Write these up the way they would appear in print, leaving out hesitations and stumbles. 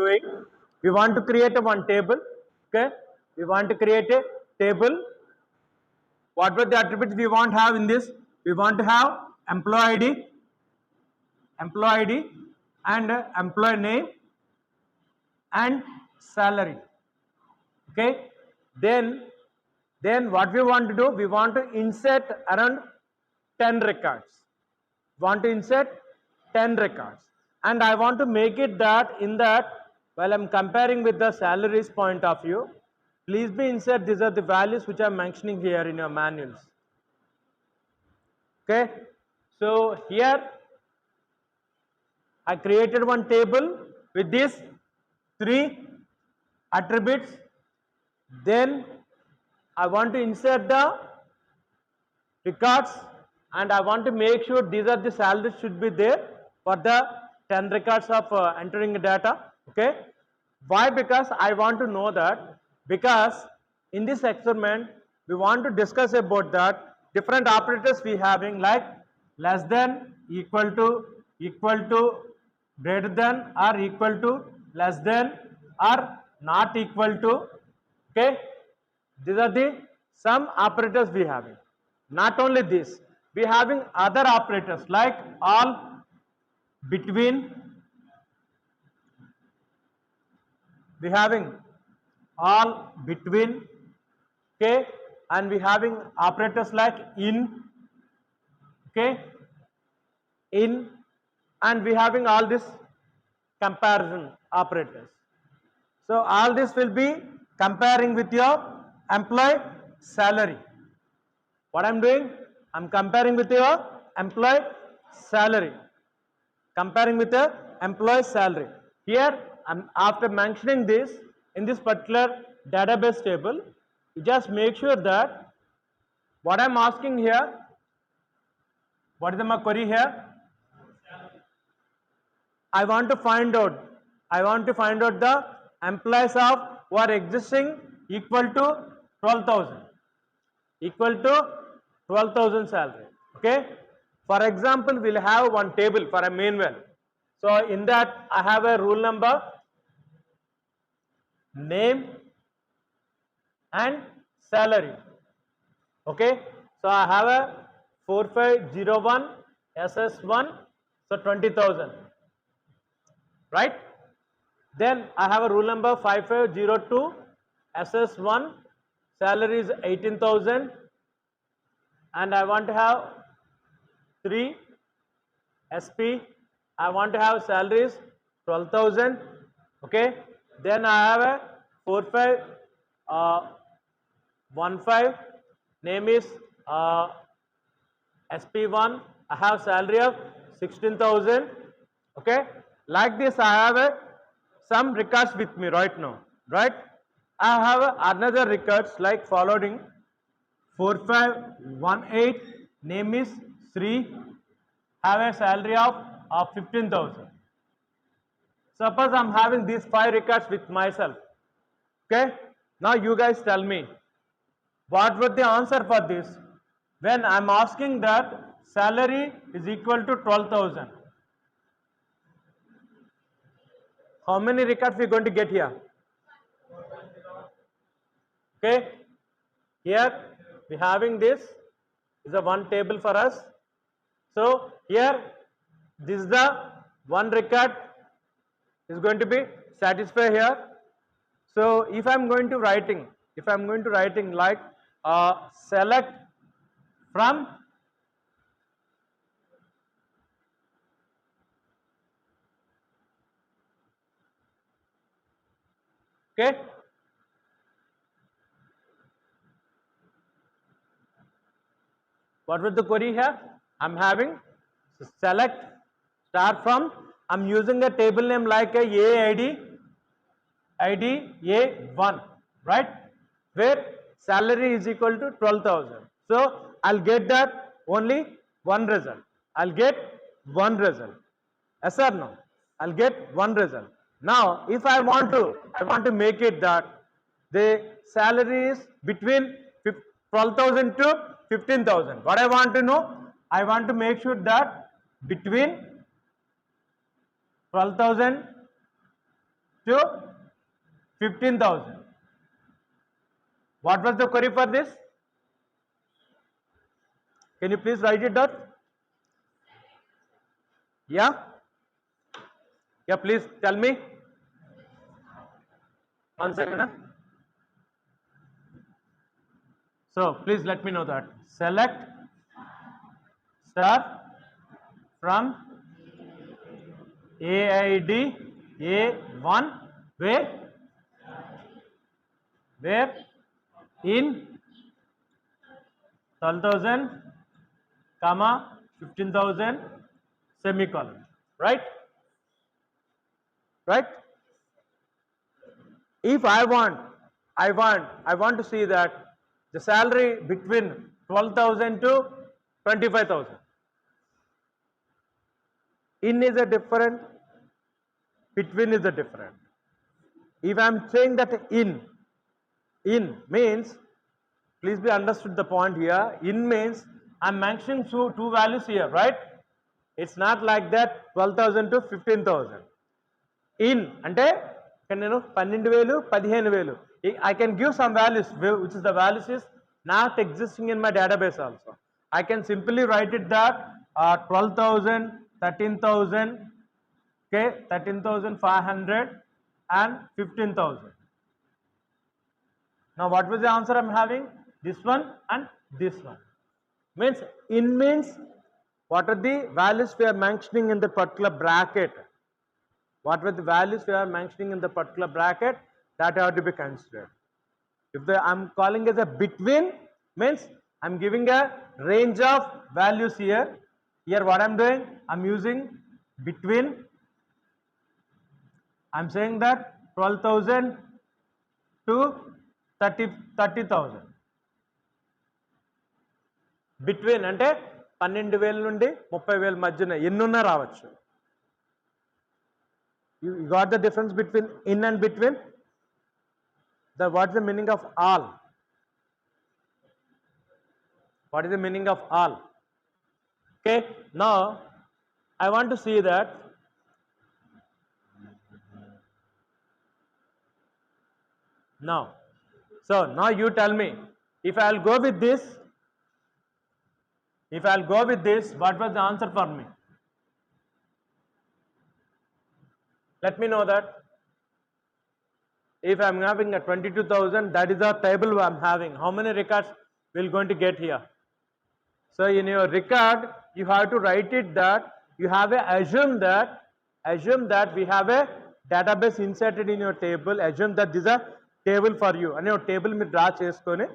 doing? We want to create a one table. Okay, we want to create a table. What were the attributes we want to have in this? We want to have employee ID, and employee name and salary. Okay, then what we want to do? We want to insert around 10 records. Want to insert 10 records, and I want to make it that in that while I'm comparing with the salaries point of view, please be insert these are the values which I'm mentioning here in your manuals. Okay, so here I created one table with these 3 attributes. Then I want to insert the records, and I want to make sure these are the salaries should be there for the 10 records of entering data. Okay, why? Because I want to know that, because in this experiment we want to discuss about that different operators we having, like less than, equal to, greater than or equal to, less than or not equal to. Okay, these are the some operators we having. Not only this, we having other operators like all, between. We having all, between. Okay, and we having operators like in. Okay, in, and we having all this comparison operators. So all this will be comparing with your employee salary. What I'm doing? I'm comparing with your employee salary. Comparing with the employee salary. Here, after mentioning this in this particular database table, you just make sure that what I'm asking here, what is my query here? I want to find out the employees of who are existing equal to 12,000. Equal to 12,000 salary. Okay. For example, we'll have one table for a manual. So in that I have a rule number, name and salary. Okay. So I have a 4501 SS1, so 20,000. Right. Then I have a rule number 5502 SS1, salary is 18,000, and I want to have 3 SP. I want to have salaries 12,000. Okay. Then I have a 4515. Name is SP1. I have salary of 16,000. Okay. Like this, I have some records with me right now. Right. I have another records like following 4518. Name is Sri. Have a salary of 15,000. Suppose I'm having these 5 records with myself. Okay. Now you guys tell me, what would the answer for this? When I'm asking that salary is equal to 12,000. How many records we are going to get here? Okay. Here we having this is a one table for us. So here this is the one record is going to be satisfied here. So if I'm going to writing like select from okay. What was the query here? I'm having select start from. I'm using a table name like a ID A1, right? Where salary is equal to 12,000. So I'll get that only one result. I'll get one result. Yes or no? I'll get one result. Now, if I want to make it that the salary is between 12,000 to 15,000. What I want to know? I want to make sure that between 12,000 to 15,000. What was the query for this? Can you please write it down? Yeah? Yeah, please tell me. 1 second. Huh? So please let me know that. Select star from AID A1 where in 12,000 comma 15,000 semicolon, right? If I want to see that the salary between 12,000 to 25,000. In is a different, between is a different. If I am saying that in means, please be understood the point here, in means I am mentioning two values here, right? It's not like that 12,000 to 15,000. In, ante, can you know, 12,000, 15,000. I can give some values, which is the values is not existing in my database also. I can simply write it that 12,000, 13,000, okay, 13,500 and 15,000. Now what was the answer I'm having? This one and this one. Means in means what are the values we are mentioning in the particular bracket? What were the values we are mentioning in the particular bracket? That have to be considered. If I'm calling as a between, means I'm giving a range of values here. Here what I'm doing, I'm using between. I'm saying that 12,000 to 30,000. Between అంటే 12,000 నుండి 30,000 మధ్యన ఎన్నున్నా రావచ్చు. You got the difference between in and between? What is the meaning of all? What is the meaning of all? Okay, now I want to see that now. So now you tell me, if I'll go with this, what was the answer for me? Let me know that. If I'm having a 22,000, that is the table I'm having. How many records we're going to get here? So in your record, you have to write it that you have a assume that we have a database inserted in your table. Assume that this is a table for you. And your table me draw cheskone.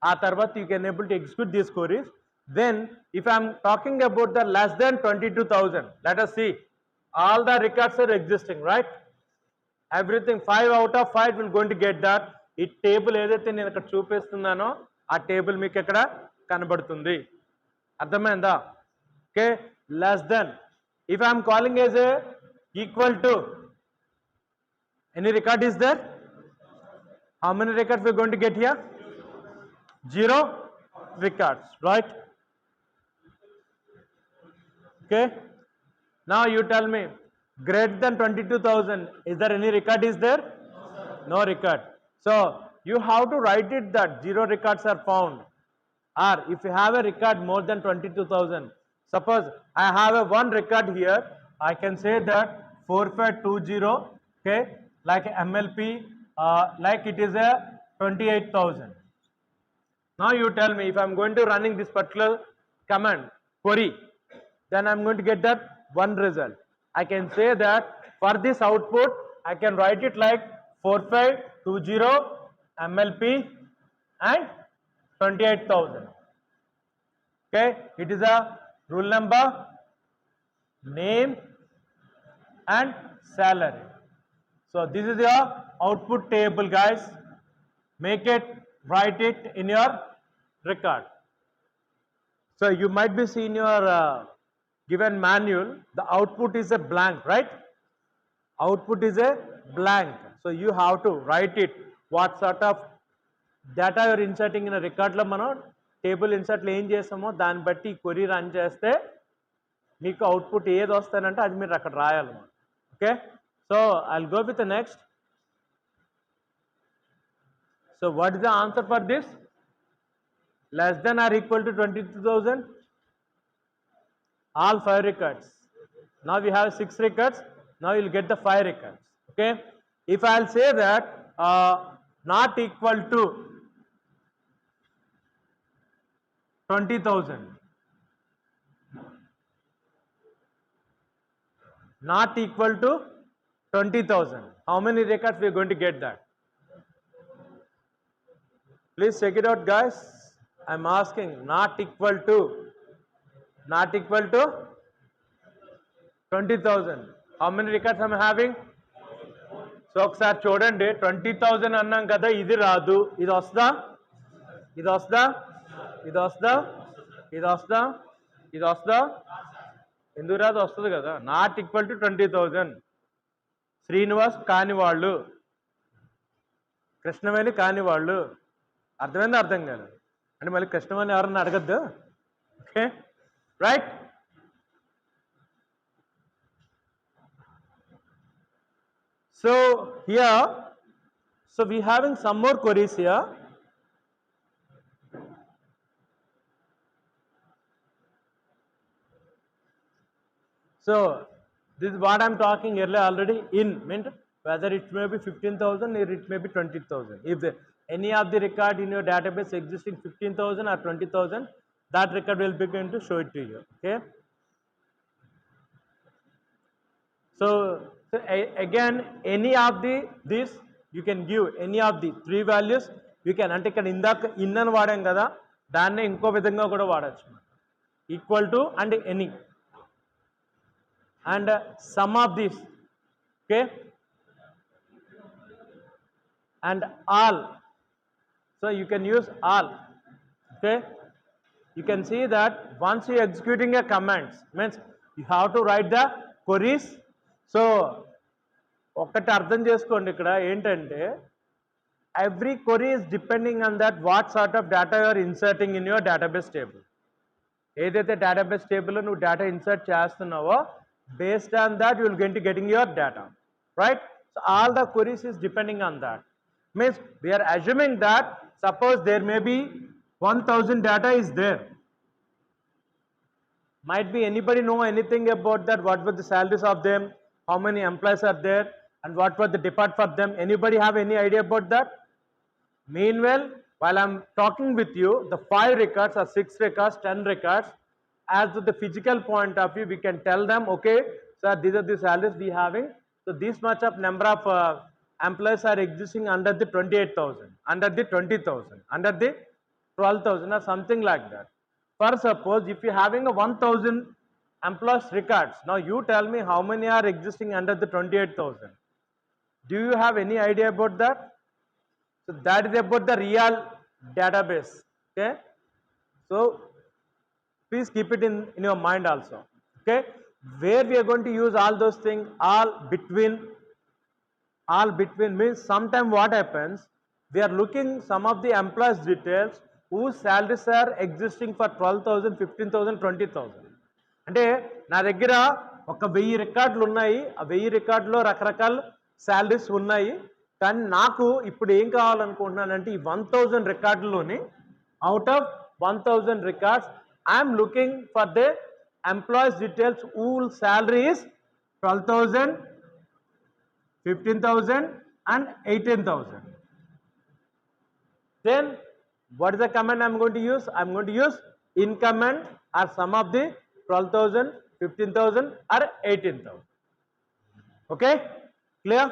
A tarvat you can able to execute these queries. Then if I'm talking about the less than 22,000, let us see. All the records are existing, right? Everything 5 out of 5 will going to get that. ఈ table ఏదైతే నేను ఇక్కడ చూపిస్తున్నానో ఆ table మీకు ఇక్కడ కనబడుతుంది. అర్థమైందా? Okay, less then if I'm calling as a equal to any record is there? How many records we are going to get here? 0 records, right? Okay, now you tell me, greater than 22,000, is there any record is there? No record. So you have to write it that 0 records are found. Or if you have a record more than 22,000, suppose I have a 1 record here, I can say that 4520, okay, like MLP, like it is a 28,000. Now you tell me, if I'm going to running this particular command query, then I'm going to get that 1 result. I can say that for this output, I can write it like 4520 MLP and 28,000. Okay, it is a rule number, name and salary. So this is your output table, guys. Make it, write it in your record. So you might be seeing your given manual, the output is a blank, right? Output is a blank. So you have to write it, what sort of data you are inserting in a record lo mano table insert lo em chesamo dani batti query run cheste meeku output edi vastanante adi meer akkada rayalama. Okay, so I'll go with the next. So what is the answer for this? Less than or equal to 22,000? All 5 records. Now we have 6 records. Now you will get the 5 records. Okay. If I will say that not equal to 20,000, not equal to 20,000, how many records we are going to get that? Please check it out, guys. I am asking not equal to 20,000. How many records I am having? So ఒకసారి చూడండి 20,000 అన్నాం కదా, ఇది రాదు, ఇది వస్తుందా, ఇది వస్తుందా, ఇది వస్తుందా, ఇది వస్తుందా, ఇది వస్తుందా, ఎందుకు రాదు, వస్తుంది కదా. Not equal to 20,000. శ్రీనివాస్ కాని వాళ్ళు, కృష్ణవేణి కాని వాళ్ళు. అర్థమైంది అర్థం కాదు అంటే మళ్ళీ కృష్ణవేణి ఎవరన్నా అడగద్దు. Okay right. So here, so we having some more queries here. So this is what I am talking earlier already. In meant whether it may be 15,000 or it may be 20,000. If any of the record in your database existing 15,000 or 20,000, that record will be going to show it to you. Okay. So again, any of this you can give any of the 3 values. You can అంటే ఇక్కడ ఇందాక in అని వాడాం కదా, దాన్నే ఇంకో విధంగా కూడా వాడచ్చు. Equal to and any and sum of this. Okay, and all. So you can use all. Okay, you can see that once you executing a commands means you have to write the queries. So ఒక్కటి అర్థం చేసుకోండి, ఇక్కడ ఏంటంటే every query is depending on that what sort of data you're inserting in your database table. ఏదైతే database టేబుల్లో నువ్వు data insert చేస్తున్నావో based on that you will get getting your data, right. So all the queries is depending on that. Means we're assuming that suppose there may be 1,000 data is there. Might be anybody know anything about that? What were the salaries of them? How many employees are there? And what was the depart for them? Anybody have any idea about that? Meanwhile, while I'm talking with you, the 5 records or 6 records, 10 records, as to the physical point of view, we can tell them, okay, sir, these are the salaries we having. So this much of number of employees are existing under the 28,000, under the 20,000, under the 12,000 or something like that. For suppose if you having a 1,000 employees records, now you tell me how many are existing under the 28,000. Do you have any idea about that? So that is about the real database. Okay, so please keep it in your mind also. Okay, where we are going to use all those things, all between means sometime what happens, we are looking some of the employees details whose salaries are existing for 12,000, 15,000, 20,000. అంటే నా దగ్గర ఒక 1000 రికార్డులు ఉన్నాయి, ఆ 1000 రికార్డులో రకరకాల salaries ఉన్నాయి. కానీ నాకు ఇప్పుడు ఏం కావాలనుకుంటున్నానంటే ఈ 1,000 రికార్డులోని out of 1,000 records I'm looking for the employees details whose salary is 12,000, 15,000 and 18,000. Then what is the command I'm going to use? I'm going to use in command or sum of the 12,000, 15,000 or 18,000. Okay, clear?